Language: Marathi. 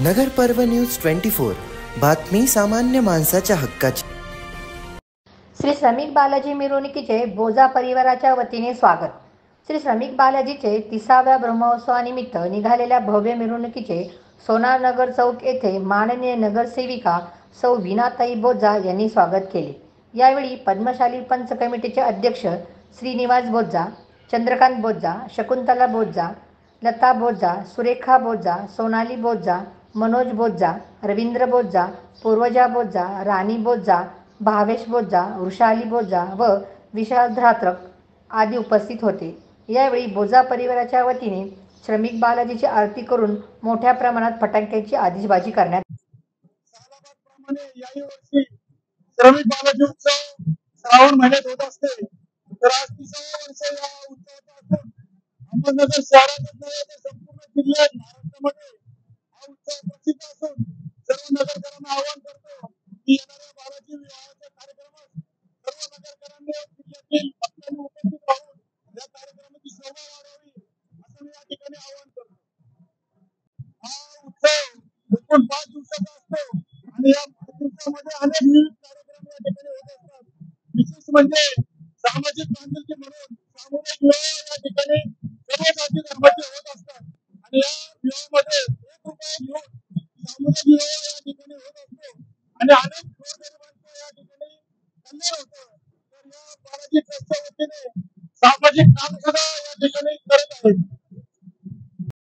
नगर पर्व न्यूज 24 बातमी सामान्य माणसाच्या हक्काची। श्री श्रमिक बालाजी मिरवणुकीचे बोजा परिवाराच्या वतीने स्वागत। श्री श्रमिक बालाजीचे 30व्या ब्रह्मोत्सवानिमित्त निघालेल्या भव्य मिरवणुकीचे सोनार नगर चौक येथे माननीय नगरसेविका सौ वीणाताई बोजा यांनी स्वागत केले। यावेळी पद्मशाली पंच कमिटीचे अध्यक्ष श्रीनिवास बोजा, चंद्रकांत बोजा, शकुंतला बोजा, लता बोजा, सुरेखा बोजा, सोनाली बोजा, मनोज बोजा, रवींद्र बोजा, पूर्वजा बोजा, राणी बोजा, भावेश बोजा, वृषाली बोजा व विशाल धात्रक आदी उपस्थित होते। यावेळी बोजा परिवाराच्या वतीने श्रमिक बालाजीची आरती करून मोठ्या प्रमाणात फटाक्यांची आतिषबाजी करण्यात श्रमिक बालाजी उत्सव श्रावण महिन्यात होत असते। तर आज 30वा वर्ष या उत्सवाचा असून अहमदनगर शहरातच नव्हे तर संपूर्ण जिल्ह्यात महाराष्ट्रामध्ये हा उत्सव प्रसिद्ध असून सर्व नगरकरांना आवाहन करतो की येणाऱ्या बालाजी विवाहाच्या कार्यक्रमात सर्व नगरकरांनी जिल्ह्यातील आपल्याला उपस्थित राहून या कार्यक्रमाची शोभा वाढवावी असं मी या ठिकाणी आवाहन करतो। हा उत्सव एकूण 5 दिवसाचा असतो आणि या 5 दिवसामध्ये अनेक विविध कार्यक्रम या ठिकाणी होत असतात। विशेष म्हणजे सामाजिक बांधिलकी म्हणून सामुदायिक विवाह या ठिकाणी सर्व जाती धर्माचे होत असतात आणि या विवाहामध्ये 1 रुपया घेऊन सामुदायिक विवाह या ठिकाणी होत असतो आणि अनेक गोरगरिबांचं या ठिकाणी कल्याण होतं। तर या बालाजी ट्रस्टच्या वतीने सामाजिक काम